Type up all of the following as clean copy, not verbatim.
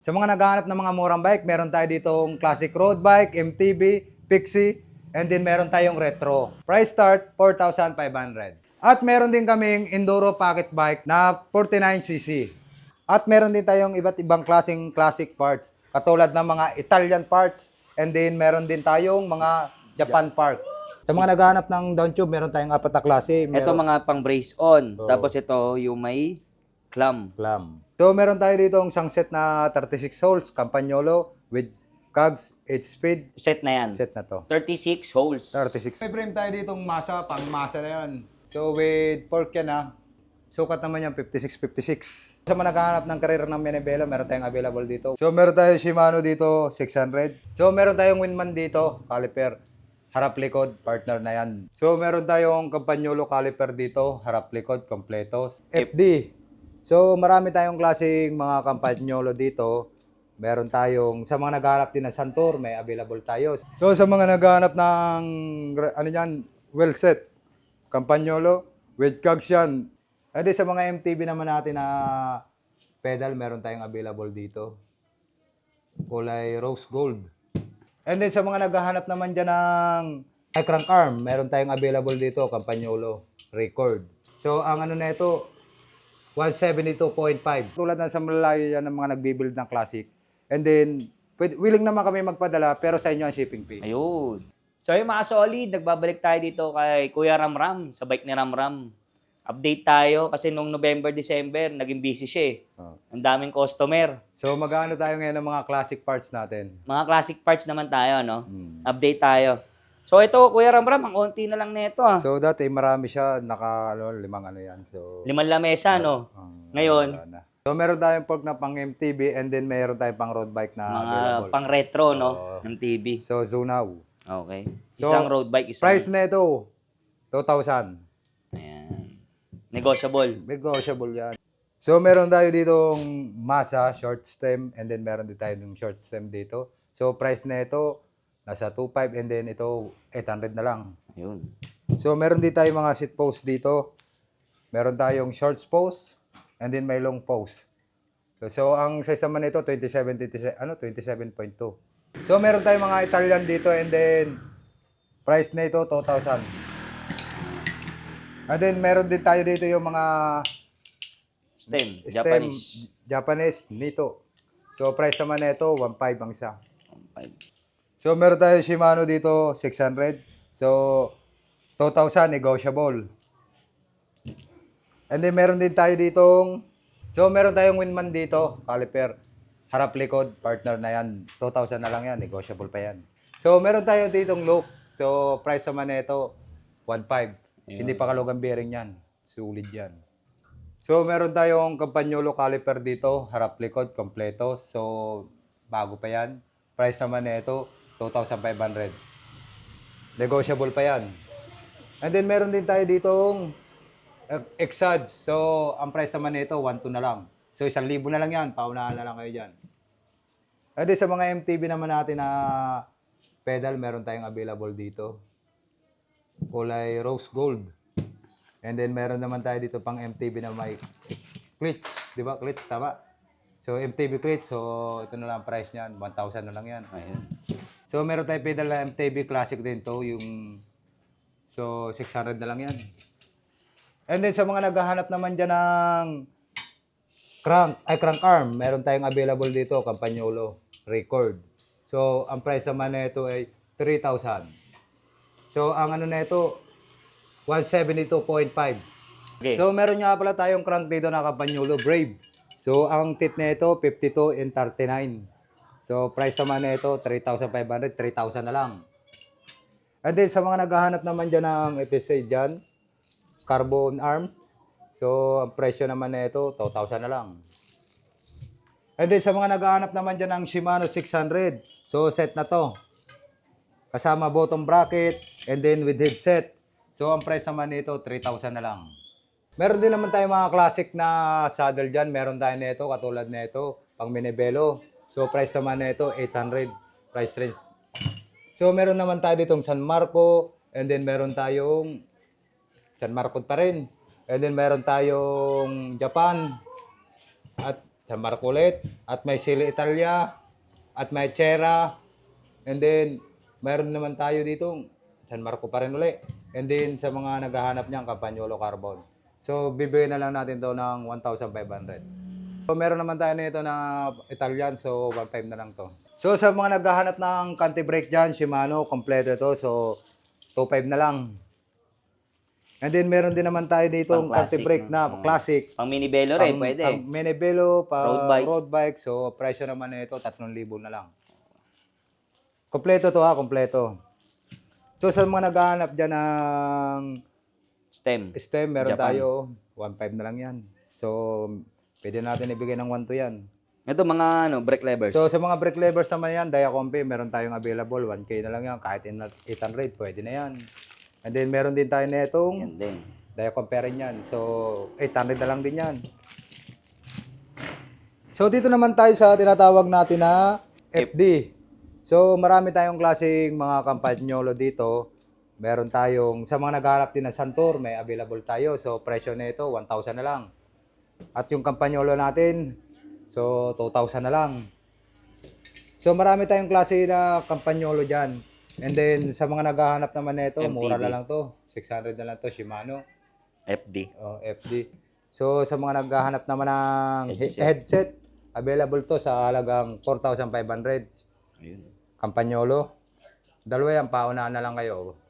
Sa mga naghahanap ng mga murang bike, meron tayo ditong classic road bike, MTB, Pixie, and then meron tayong retro. Price start, 4,500. At meron din kaming enduro pocket bike na 49cc. At meron din tayong iba't ibang klaseng classic parts, katulad ng mga Italian parts, and then meron din tayong mga Japan parts. Sa mga naghahanap ng down tube, meron tayong apat na klase. Ito mga pang brace on. Tapos ito yung may clamp. Clam. So, meron tayo dito ang isang set na 36 holes, Campagnolo, with cogs, 8 speed. Set na yan. Set na to. 36 holes. 36. May frame tayo ditong masa, pang masa na yan. So, with fork yan ha. Sukat naman yan, 56-56. Sa mga naghahanap ng karir ng Menebelo, meron tayong available dito. So, meron tayong Shimano dito, 600. So, meron tayong Winman dito, caliper. Harap-likod, partner na yan. So, meron tayong Campagnolo caliper dito, harap-likod, kompleto. FD. So, marami tayong klaseng mga Campagnolo dito. Meron tayong, sa mga naghahanap din ng Santur, may available tayo. So, sa mga naghahanap ng, ano yan, well set, Campagnolo, with cogs yan. At sa mga MTB naman natin na pedal, meron tayong available dito. Kulay rose gold. And then sa mga naghahanap naman dyan ng crank arm, meron tayong available dito, Campagnolo record. So, ang ano na ito, 172.5. Tulad na sa malalayo yan ng mga nagbibuild ng classic. And then, willing naman kami magpadala, pero sa inyo ang shipping fee. Ayun. So yung mga solid, nagbabalik tayo dito kay Kuya Ramram, sa bike ni Ramram. Update tayo kasi nung November, December, naging busy siya eh. Ang daming customer. So, mag-ano tayo ngayon ng mga classic parts natin. Mga classic parts naman tayo, no? Update tayo. So ito, Kuya Ramram, ang konti na lang nito ah. So, dati marami siya, limang ano yan. So, 5 lamesa, no? Ngayon, wala na. So, meron tayong pork na pang MTB and then meron tayong pang road bike na available. mga pang retro, no? Ng TV. So, Zunaw. Okay. So, Isang road bike, isang... Price na ito, 2,000. Ayan. Negotiable. Negotiable yan. So, meron tayo ditong masa, short stem, and then meron din tayo ng short stem dito. So, price na ito, nasa 2,500 and then ito, 800 na lang. Ayun. So, meron din tayo mga seat post dito. Meron tayong short post, and then may long post. So, ang size naman nito, 27.2. So, meron tayong mga Italian dito, and then, price na ito, 2,000. And then, meron din tayo dito yung mga Stem. stem, Japanese. Japanese nito. So, price naman nito, 1,500 ang isa. 1.5. So, meron tayo Shimano dito, 600. So, 2,000 negotiable. And then, meron din tayo ditong, so, meron tayong Winman dito, caliper, harap-likod, partner na yan. 2,000 na lang yan, negotiable pa yan. So, meron tayo ditong look. So, price naman nito, 1,500. Hindi pa kalugang bearing yan. Sulit yan. So, meron tayong Campagnolo caliper dito, harap-likod, kompleto. So, bago pa yan. Price naman nito, 2,500. Negotiable pa yan. And then, meron din tayo ditong Exage. So, ang price naman nito, 1,200 na lang. So, 1,000 na lang yan. Paunahan na lang kayo dyan. And then, sa mga MTB naman natin na pedal, meron tayong available dito. Kulay rose gold. And then, meron naman tayo dito pang MTB na may cleats. Di ba? Cleats, tama? So, MTB cleats. So, ito na lang ang price niyan. 1,000 na lang yan. Ayun. So, meron tayong pedal na MTB classic din to. So, 600 na lang yan. And then, sa mga naghahanap naman dyan ng crank arm, meron tayong available dito, Campagnolo record. So, ang price naman nito ay 3,000. So, ang ano na ito, 172.5. Okay. So, meron nga pala tayong crank dito na Campagnolo Brave. So, ang tit na ito, 52 and 39. So, price naman na ito, 3,500, 3,000 na lang. And then, sa mga naghahanap naman dyan ng FSA dyan, carbon arms. So, ang presyo naman na ito, 2,000 na lang. And then, sa mga naghahanap naman dyan ng Shimano 600. So, set na to. Kasama bottom bracket, and then with headset. So, ang price naman nito, 3,000 na lang. Meron din naman tayo mga classic na saddle dyan. Meron tayo nito, katulad nito, pang Menebelo. So, price naman nito, 800 price range. So, meron naman tayo ditong San Marco, and then meron tayong San Marco pa rin. And then meron tayong Japan, at San Marco ulit, at may Sili Italia, at may Chera, and then mayroon naman tayo dito, San Marco pa rin ulit. And then sa mga naghahanap niyan, Campagnolo Carbon. So bibigyan na lang natin to ng 1,500. So meron naman tayo nito na Italian, so 1,500 na lang to. So sa mga naghahanap ng country brake dyan, Shimano, kompleto ito, so 2,500 na lang. And then meron din naman tayo dito Pang country classic, brake na no? classic. Pang mini velo rin, pwede. Pang mini velo, pang Road bike. road bike. So presyo naman nito 3,000 na lang. Kompleto to ha, kompleto. So sa mga naghahanap dyan ng Stem. meron Japan. tayo 1,500 na lang yan. So pwede natin ibigay ng 1,200 yan. Ito mga brake levers. So sa mga brake levers naman yan, Diacompi, meron tayong available, 1K na lang yan, kahit 800, pwede na yan. And then meron din tayo na itong Yan din. Diacompi rin yan. So 800 na lang din yan. So dito naman tayo sa tinatawag natin na FD. So marami tayong klaseng mga Campagnolo dito. Meron tayong, sa mga naghahanap din ng Santur, may available tayo. So presyo nito 1,000 na lang. At yung Campagnolo natin, so 2,000 na lang. So marami tayong klase na Campagnolo dyan. And then sa mga naghahanap naman nito, mura na lang to. 600 na lang to, Shimano. FD. FD. So sa mga naghahanap naman ng Headset. headset, available to sa halagang 4,500. Ayun. Campagnolo. Dalawa yan, paunahan na lang kayo.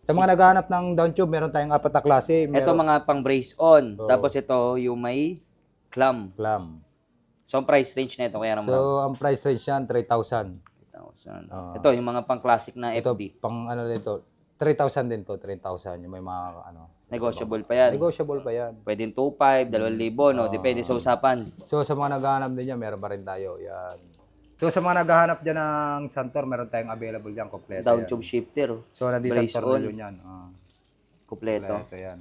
Sa mga naghahanap ng down tube, meron tayong 4 na klase. Ito mga pang brace on. Oo. Tapos ito yung may clamp. clam. So ang price range na ito kaya naman. So ang price range yan, 3,000. 3,000. Oo. Ito yung mga pang classic na Ito, FD. pang ano dito, 3,000 din to, 3,000. Yung may mga ano. Negotiable pa yan. Negotiable pa yan. Pwedeng 2,500, 2,000, no? Depende sa usapan. So sa mga naghahanap din yan, meron pa rin tayo. Yan. So sa mga naghahanap dyan ng Santor, meron tayong available dyan, kompleto Down yan. tube shifter. So nandito ang brace tornilyo on. yan. Kompleto. Kompleto yan.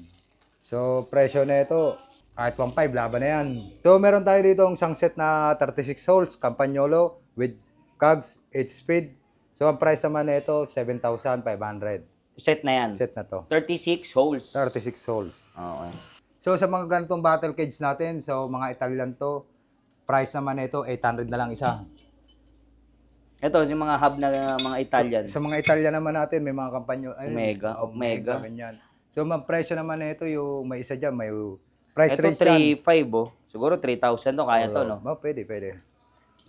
So presyo na ito, kahit 1,500, laban na yan. So meron tayo dito ang isang set na 36 holes, Campagnolo, with cogs, 8 speed. So ang price naman na ito, 7,500. Set na yan. Set na to. 36 holes. 36 holes. Okay. So sa mga ganitong battle cage natin, so mga Italian to, price naman na ito, 800 na lang isa. Ito yung mga hub na mga Italian. Sa mga Italian naman natin, may mga kampanyo, Omega. ganyan. So ang presyo naman na ito, yung may isa dyan, may price Ito range yan. 3,500 oh. Siguro 3,000 to. Kaya to, no? Pwede, pwede.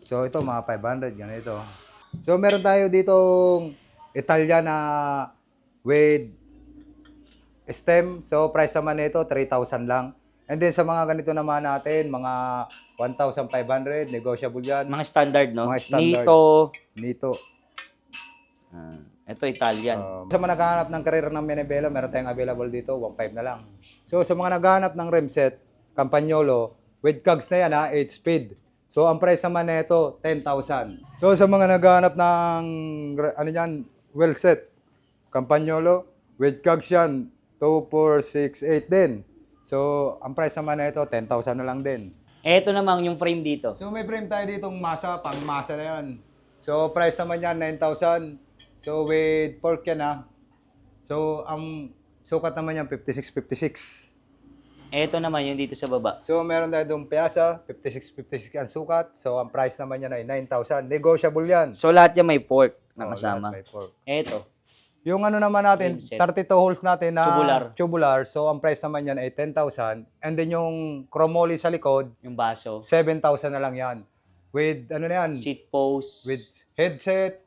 So ito, mga 500, ganito. So meron tayo ditong Italian na with stem. So price naman nito 3,000 lang. And then sa mga ganito naman natin, mga 1,500, negotiable yan. Mga standard, no? Mga standard. Nito. Ito Italian. Sa mga naghahanap ng karera ng Menebello, meron tayong available dito, 1,500 na lang. So sa mga naghahanap ng remset, Campagnolo, with cogs na yan ha, 8 speed. So ang price naman nito 10,000. So sa mga naghahanap ng ano yan, well set, Campagnolo, with cogs yan, 2, 4, 6, 8 din. So ang price naman nito 10,000 na lang din. Ito naman yung frame dito. So may frame tayo ditong masa, pang masa na yan. So price naman yan 9,000. So with fork yan ha. So ang sukat naman yan 56. Ito naman yung dito sa baba. So meron tayo doon piyasa, 56 ang sukat. So ang price naman yan ay 9,000. Negotiable yan. So lahat yan may fork na Oh, kasama. lahat may fork. Ito. Yung ano naman natin, Frame set. 32 holes natin na Tubular. So ang price naman yan ay 10,000. And then yung chromoly sa likod, Yung baso. 7,000 na lang yan. With ano na yan? Seat post. With headset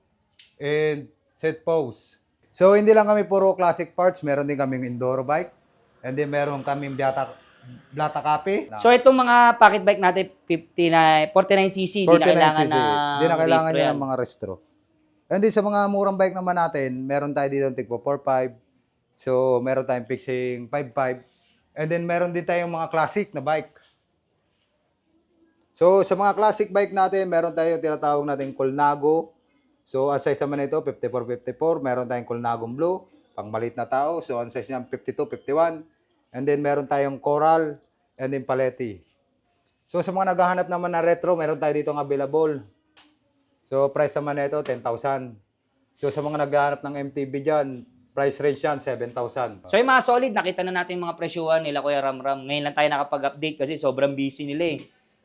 and set post. So hindi lang kami puro classic parts, meron din kaming enduro bike. And then meron kaming Blata Cafe. So itong mga pocket bike natin 49cc, di na kailangan 49cc. na Di na kailangan registro niya yan. ng mga restro. And then sa mga murang bike naman natin, meron tayo dito ng Tigpo 45. So meron tayong fixing 55. And then meron din tayong mga classic na bike. So sa mga classic bike natin, meron tayong tinatawag natin Colnago. So ang size naman nito 54-54. Meron tayong Colnagong Blue, pang maliit na tao. So ang size niya 52-51. And then meron tayong Coral and then Paletti. So sa mga naghahanap naman na retro, meron tayo dito ng available. So price naman nito 10,000. So sa mga naghahanap ng MTB dyan, price range yan 7,000. So yung mga solid, nakita na natin yung mga presyuhan nila Kuya Ramram. Ngayon lang tayo nakapag-update kasi sobrang busy nila eh.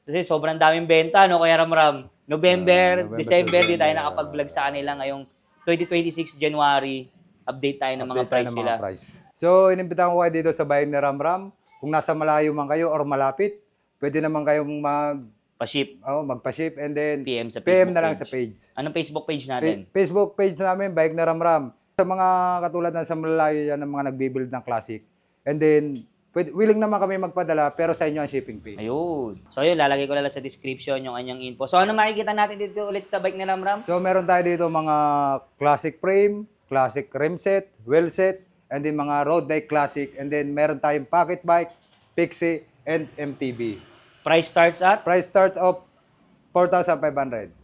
Kasi sobrang daming benta, no, Kuya Ramram? November, November, December, di tayo December, nakapag-vlog sa kanila. Ngayong 2026 January, update tayo ng mga Update tayo price ng nila. mga price. So, inimbitahan ko kayo dito sa bayan ni Ramram. Kung nasa malayo man kayo or malapit, pwede naman kayong Pa-ship, magpa-ship and then PM sa PM Facebook na lang page. sa page. Anong Facebook page natin? Facebook page namin, Bike na Ramram. Sa mga katulad na sa malalayo yan, ng mga nagbibuild ng classic. And then, willing naman kami magpadala, pero sa inyo ang shipping fee. Ayun. So, ayun, lalagay ko na lang sa description yung kanyang info. So, ano makikita natin dito ulit sa bike ni Ramram? So, meron tayo dito mga classic frame, classic rim set, wheel set, and then mga road bike classic, and then meron tayong pocket bike, Pixie, and MTB. Price starts at? Price start of 4,500.